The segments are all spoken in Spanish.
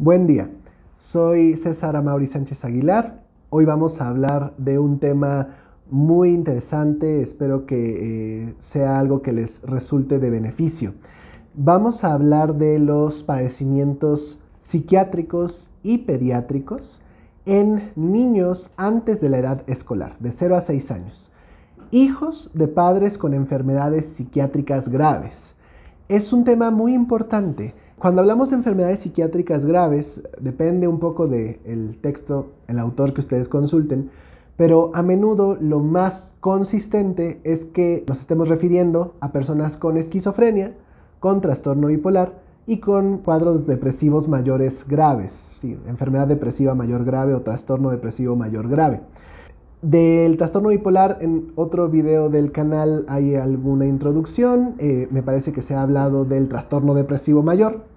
Buen día, soy César Amaury Sánchez Aguilar. Hoy vamos a hablar de un tema muy interesante, espero que sea algo que les resulte de beneficio. Vamos a hablar de los padecimientos psiquiátricos y pediátricos en niños antes de la edad escolar, de 0 a 6 años. Hijos de padres con enfermedades psiquiátricas graves. Es un tema muy importante. Cuando hablamos de enfermedades psiquiátricas graves, depende un poco del texto, el autor que ustedes consulten, pero a menudo lo más consistente es que nos estemos refiriendo a personas con esquizofrenia, con trastorno bipolar y con cuadros depresivos mayores graves, sí, enfermedad depresiva mayor grave o trastorno depresivo mayor grave. Del trastorno bipolar, en otro video del canal hay alguna introducción, me parece que se ha hablado del trastorno depresivo mayor,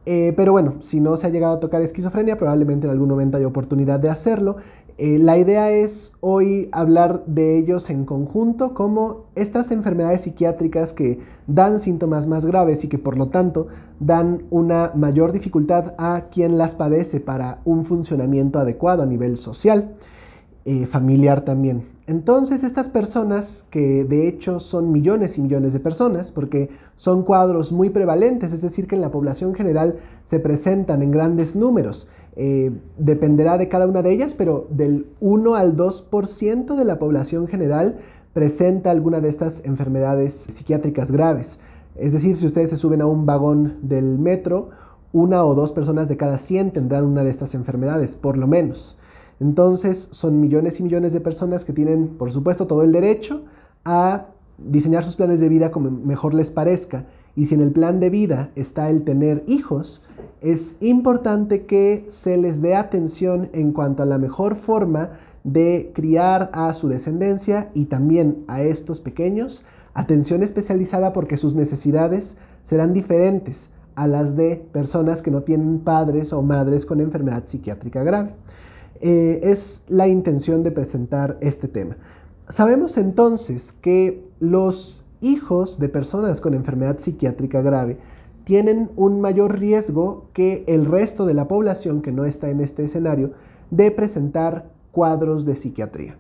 pero bueno, si no se ha llegado a tocar esquizofrenia, probablemente en algún momento hay oportunidad de hacerlo. La idea es hoy hablar de ellos en conjunto como estas enfermedades psiquiátricas que dan síntomas más graves y que por lo tanto dan una mayor dificultad a quien las padece para un funcionamiento adecuado a nivel social. Familiar también. Entonces estas personas, que de hecho son millones y millones de personas, porque son cuadros muy prevalentes, es decir, que en la población general se presentan en grandes números, dependerá de cada una de ellas, pero del 1 al 2% de la población general presenta alguna de estas enfermedades psiquiátricas graves. Es decir, si ustedes se suben a un vagón del metro, 1 o 2 personas de cada 100 tendrán una de estas enfermedades, por lo menos. Entonces son millones y millones de personas que tienen, por supuesto, todo el derecho a diseñar sus planes de vida como mejor les parezca. Y si en el plan de vida está el tener hijos, es importante que se les dé atención en cuanto a la mejor forma de criar a su descendencia y también a estos pequeños, atención especializada porque sus necesidades serán diferentes a las de personas que no tienen padres o madres con enfermedad psiquiátrica grave. Es la intención de presentar este tema. Sabemos entonces que los hijos de personas con enfermedad psiquiátrica grave tienen un mayor riesgo que el resto de la población que no está en este escenario de presentar cuadros de psiquiatría.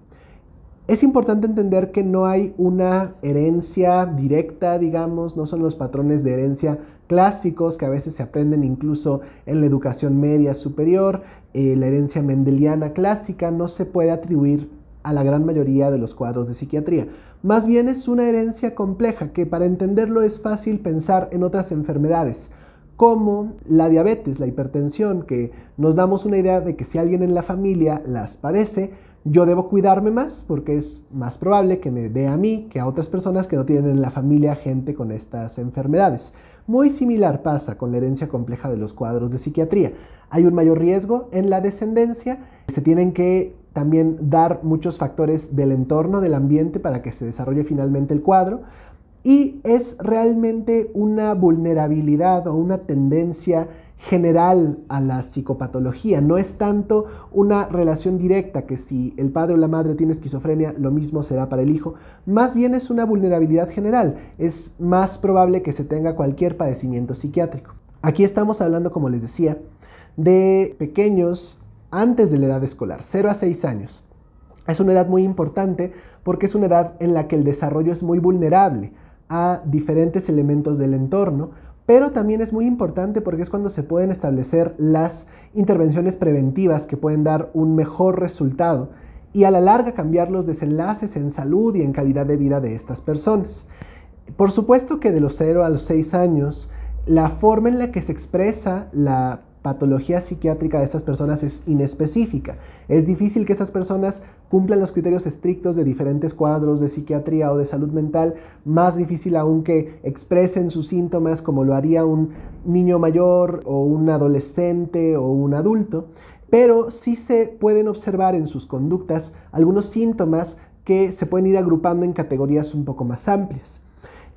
Es importante entender que no hay una herencia directa, digamos, no son los patrones de herencia clásicos que a veces se aprenden incluso en la educación media superior. La herencia mendeliana clásica no se puede atribuir a la gran mayoría de los cuadros de psiquiatría. Más bien es una herencia compleja que para entenderlo es fácil pensar en otras enfermedades, como la diabetes, la hipertensión, que nos damos una idea de que si alguien en la familia las padece, yo debo cuidarme más porque es más probable que me dé a mí que a otras personas que no tienen en la familia gente con estas enfermedades. Muy similar pasa con la herencia compleja de los cuadros de psiquiatría. Hay un mayor riesgo en la descendencia, se tienen que también dar muchos factores del entorno, del ambiente, para que se desarrolle finalmente el cuadro. Y es realmente una vulnerabilidad o una tendencia general a la psicopatología. No es tanto una relación directa que si el padre o la madre tiene esquizofrenia, lo mismo será para el hijo. Más bien es una vulnerabilidad general. Es más probable que se tenga cualquier padecimiento psiquiátrico. Aquí estamos hablando, como les decía, de pequeños antes de la edad escolar, 0 a 6 años. Es una edad muy importante porque es una edad en la que el desarrollo es muy vulnerable a diferentes elementos del entorno, pero también es muy importante porque es cuando se pueden establecer las intervenciones preventivas que pueden dar un mejor resultado y a la larga cambiar los desenlaces en salud y en calidad de vida de estas personas. Por supuesto que de los 0 a los 6 años, la forma en la que se expresa la patología psiquiátrica de estas personas es inespecífica. Es difícil que esas personas cumplan los criterios estrictos de diferentes cuadros de psiquiatría o de salud mental, más difícil aún que expresen sus síntomas como lo haría un niño mayor o un adolescente o un adulto, pero sí se pueden observar en sus conductas algunos síntomas que se pueden ir agrupando en categorías un poco más amplias.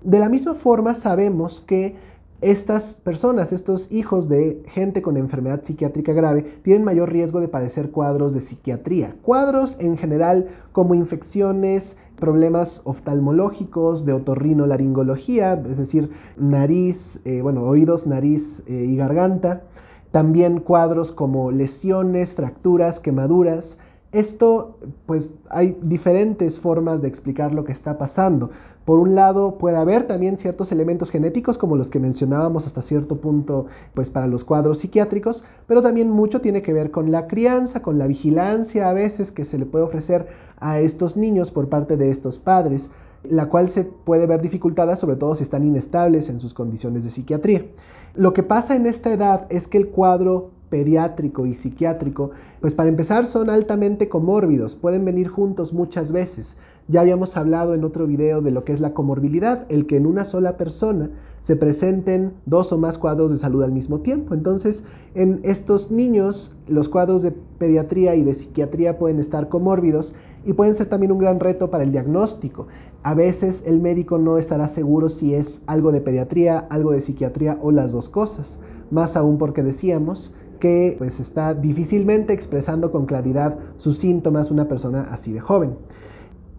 De la misma forma sabemos que estas personas, estos hijos de gente con enfermedad psiquiátrica grave, tienen mayor riesgo de padecer cuadros de psiquiatría. Cuadros en general como infecciones, problemas oftalmológicos, de otorrinolaringología, es decir, nariz, oídos, nariz y garganta. También cuadros como lesiones, fracturas, quemaduras. Esto, pues hay diferentes formas de explicar lo que está pasando. Por un lado, puede haber también ciertos elementos genéticos como los que mencionábamos hasta cierto punto, pues para los cuadros psiquiátricos, pero también mucho tiene que ver con la crianza, con la vigilancia a veces que se le puede ofrecer a estos niños por parte de estos padres, la cual se puede ver dificultada sobre todo si están inestables en sus condiciones de psiquiatría. Lo que pasa en esta edad es que el cuadro pediátrico y psiquiátrico, pues para empezar son altamente comórbidos, pueden venir juntos muchas veces. Ya habíamos hablado en otro video de lo que es la comorbilidad, el que en una sola persona se presenten 2 o más cuadros de salud al mismo tiempo. Entonces, en estos niños, los cuadros de pediatría y de psiquiatría pueden estar comórbidos y pueden ser también un gran reto para el diagnóstico. A veces el médico no estará seguro si es algo de pediatría, algo de psiquiatría o las dos cosas, más aún porque decíamos que pues está difícilmente expresando con claridad sus síntomas una persona así de joven.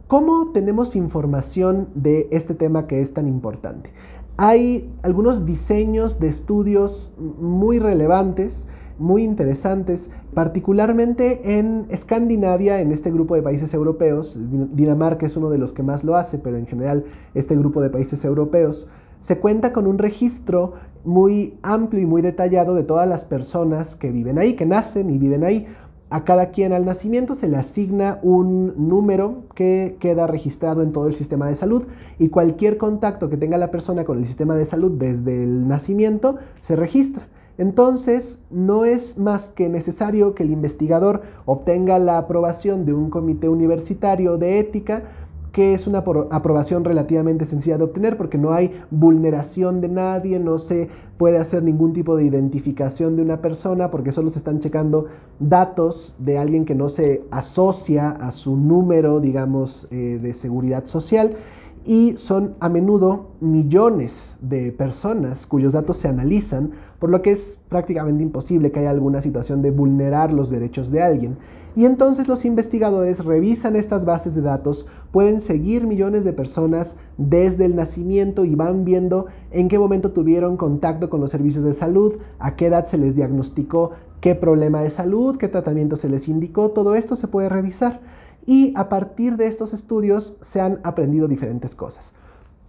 ¿Cómo tenemos información de este tema que es tan importante? Hay algunos diseños de estudios muy relevantes, muy interesantes, particularmente en Escandinavia, en este grupo de países europeos. Dinamarca es uno de los que más lo hace, pero en general este grupo de países europeos se cuenta con un registro muy amplio y muy detallado de todas las personas que viven ahí, que nacen y viven ahí. A cada quien al nacimiento se le asigna un número que queda registrado en todo el sistema de salud y cualquier contacto que tenga la persona con el sistema de salud desde el nacimiento se registra. Entonces, no es más que necesario que el investigador obtenga la aprobación de un comité universitario de ética, que es una aprobación relativamente sencilla de obtener porque no hay vulneración de nadie, no se puede hacer ningún tipo de identificación de una persona porque solo se están checando datos de alguien que no se asocia a su número, digamos, de seguridad social. Y son a menudo millones de personas cuyos datos se analizan, por lo que es prácticamente imposible que haya alguna situación de vulnerar los derechos de alguien. Y entonces los investigadores revisan estas bases de datos, pueden seguir millones de personas desde el nacimiento y van viendo en qué momento tuvieron contacto con los servicios de salud, a qué edad se les diagnosticó qué problema de salud, qué tratamiento se les indicó, todo esto se puede revisar. Y a partir de estos estudios se han aprendido diferentes cosas.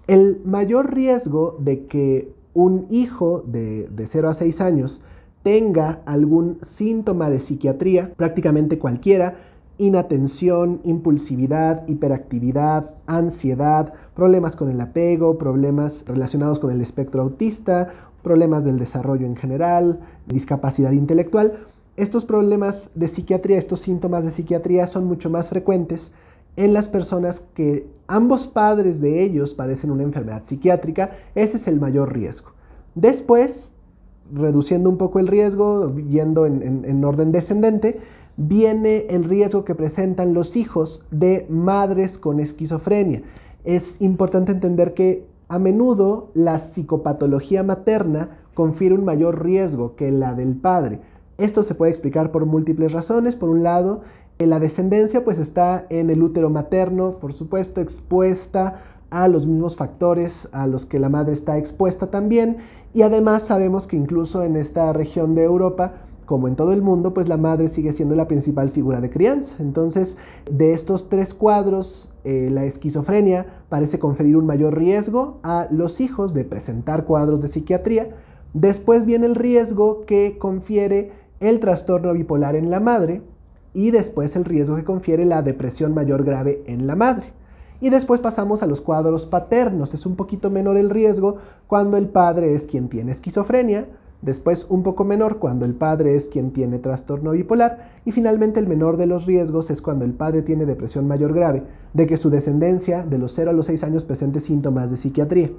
El mayor riesgo de que un hijo de 0 a 6 años tenga algún síntoma de psiquiatría, prácticamente cualquiera, inatención, impulsividad, hiperactividad, ansiedad, problemas con el apego, problemas relacionados con el espectro autista, problemas del desarrollo en general, discapacidad intelectual. Estos problemas de psiquiatría, estos síntomas de psiquiatría son mucho más frecuentes en las personas que ambos padres de ellos padecen una enfermedad psiquiátrica. Ese es el mayor riesgo. Después, reduciendo un poco el riesgo, yendo en orden descendente, viene el riesgo que presentan los hijos de madres con esquizofrenia. Es importante entender que a menudo la psicopatología materna confiere un mayor riesgo que la del padre. Esto se puede explicar por múltiples razones. Por un lado, la descendencia pues está en el útero materno, por supuesto, expuesta a los mismos factores a los que la madre está expuesta también. Y además sabemos que incluso en esta región de Europa, como en todo el mundo, pues la madre sigue siendo la principal figura de crianza. Entonces, de estos 3 cuadros, la esquizofrenia parece conferir un mayor riesgo a los hijos de presentar cuadros de psiquiatría. Después viene el riesgo que confiere el trastorno bipolar en la madre y después el riesgo que confiere la depresión mayor grave en la madre. Y después pasamos a los cuadros paternos. Es un poquito menor el riesgo cuando el padre es quien tiene esquizofrenia, después un poco menor cuando el padre es quien tiene trastorno bipolar y finalmente el menor de los riesgos es cuando el padre tiene depresión mayor grave, de que su descendencia de los 0 a los 6 años presente síntomas de psiquiatría.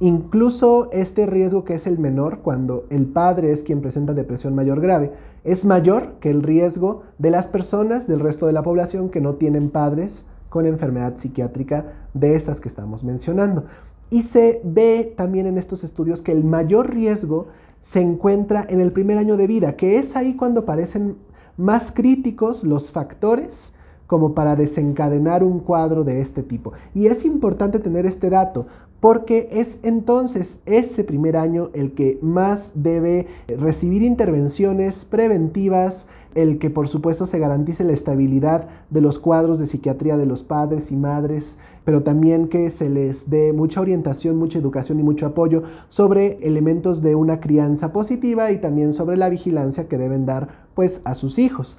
Incluso este riesgo, que es el menor cuando el padre es quien presenta depresión mayor grave, es mayor que el riesgo de las personas del resto de la población que no tienen padres con enfermedad psiquiátrica de estas que estamos mencionando. Y se ve también en estos estudios que el mayor riesgo se encuentra en el primer año de vida, que es ahí cuando parecen más críticos los factores como para desencadenar un cuadro de este tipo. Y es importante tener este dato, porque es entonces ese primer año el que más debe recibir intervenciones preventivas, el que por supuesto se garantice la estabilidad de los cuadros de psiquiatría de los padres y madres, pero también que se les dé mucha orientación, mucha educación y mucho apoyo sobre elementos de una crianza positiva y también sobre la vigilancia que deben dar pues a sus hijos.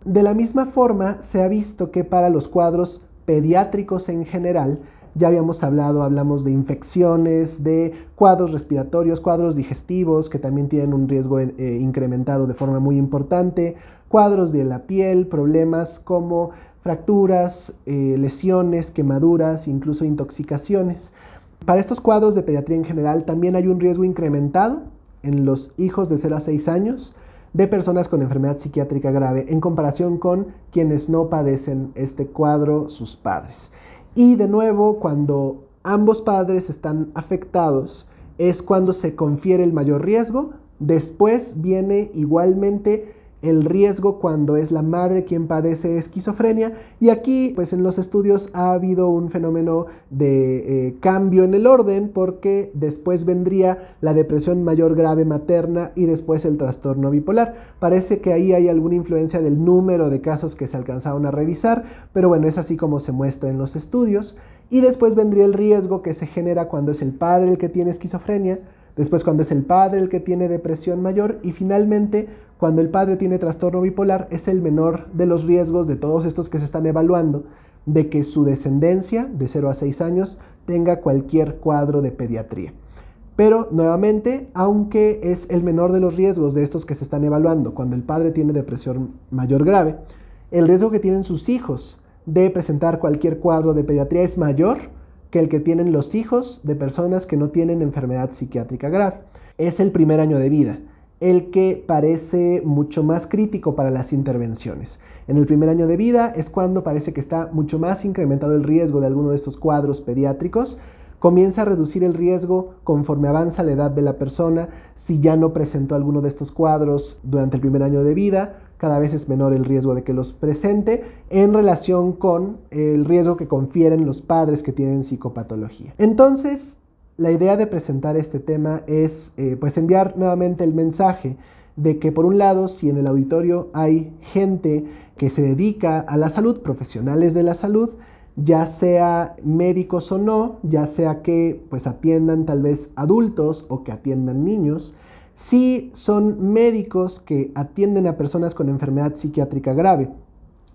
De la misma forma, se ha visto que para los cuadros pediátricos en general, ya hablamos de infecciones, de cuadros respiratorios, cuadros digestivos que también tienen un riesgo incrementado de forma muy importante, cuadros de la piel, problemas como fracturas, lesiones, quemaduras, incluso intoxicaciones. Para estos cuadros de pediatría en general también hay un riesgo incrementado en los hijos de 0 a 6 años de personas con enfermedad psiquiátrica grave en comparación con quienes no padecen este cuadro, sus padres. Y de nuevo, cuando ambos padres están afectados, es cuando se confiere el mayor riesgo. Después viene igualmente el riesgo cuando es la madre quien padece esquizofrenia, y aquí pues en los estudios ha habido un fenómeno de cambio en el orden, porque después vendría la depresión mayor grave materna y después el trastorno bipolar. Parece que ahí hay alguna influencia del número de casos que se alcanzaron a revisar, pero bueno, es así como se muestra en los estudios. Y después vendría el riesgo que se genera cuando es el padre el que tiene esquizofrenia, después cuando es el padre el que tiene depresión mayor, y finalmente cuando el padre tiene trastorno bipolar es el menor de los riesgos de todos estos que se están evaluando de que su descendencia de 0 a 6 años tenga cualquier cuadro de pediatría. Pero nuevamente, aunque es el menor de los riesgos de estos que se están evaluando cuando el padre tiene depresión mayor grave, el riesgo que tienen sus hijos de presentar cualquier cuadro de pediatría es mayor que el que tienen los hijos de personas que no tienen enfermedad psiquiátrica grave. Es el primer año de vida el que parece mucho más crítico para las intervenciones. En el primer año de vida es cuando parece que está mucho más incrementado el riesgo de alguno de estos cuadros pediátricos. Comienza a reducir el riesgo conforme avanza la edad de la persona. Si ya no presentó alguno de estos cuadros durante el primer año de vida, cada vez es menor el riesgo de que los presente en relación con el riesgo que confieren los padres que tienen psicopatología. Entonces, la idea de presentar este tema es pues enviar nuevamente el mensaje de que por un lado, si en el auditorio hay gente que se dedica a la salud, profesionales de la salud, ya sea médicos o no, ya sea que pues atiendan tal vez adultos o que atiendan niños, si son médicos que atienden a personas con enfermedad psiquiátrica grave,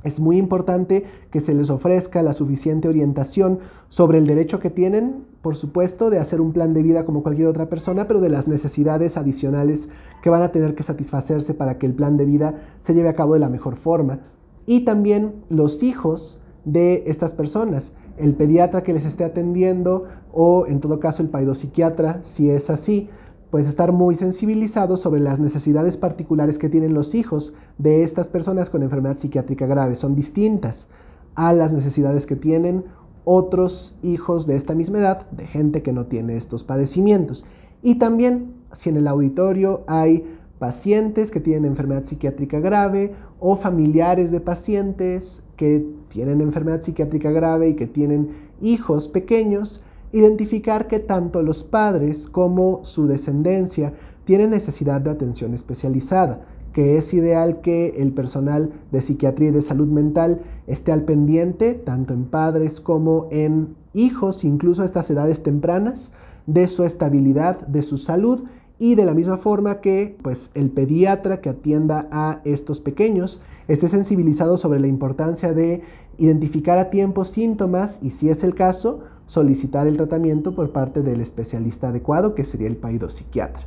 es muy importante que se les ofrezca la suficiente orientación sobre el derecho que tienen, por supuesto, de hacer un plan de vida como cualquier otra persona, pero de las necesidades adicionales que van a tener que satisfacerse para que el plan de vida se lleve a cabo de la mejor forma. Y también los hijos de estas personas, el pediatra que les esté atendiendo o en todo caso el paidopsiquiatra, si es así, pues estar muy sensibilizados sobre las necesidades particulares que tienen los hijos de estas personas con enfermedad psiquiátrica grave. Son distintas a las necesidades que tienen otros hijos de esta misma edad, de gente que no tiene estos padecimientos. Y también, si en el auditorio hay pacientes que tienen enfermedad psiquiátrica grave o familiares de pacientes que tienen enfermedad psiquiátrica grave y que tienen hijos pequeños, identificar que tanto los padres como su descendencia tienen necesidad de atención especializada, que es ideal que el personal de psiquiatría y de salud mental esté al pendiente, tanto en padres como en hijos, incluso a estas edades tempranas, de su estabilidad, de su salud, y de la misma forma que pues, el pediatra que atienda a estos pequeños esté sensibilizado sobre la importancia de identificar a tiempo síntomas y, si es el caso, solicitar el tratamiento por parte del especialista adecuado, que sería el paidopsiquiatra.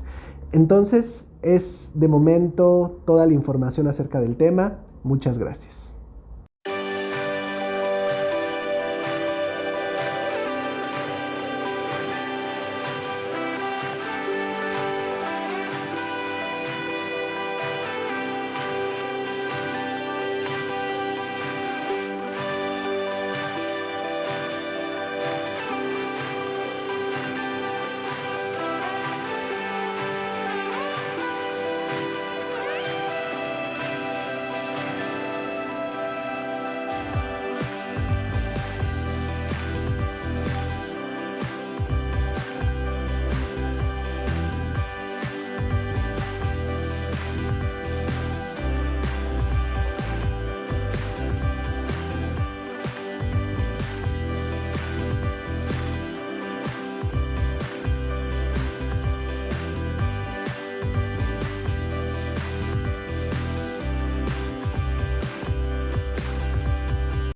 Entonces, es de momento toda la información acerca del tema. Muchas gracias.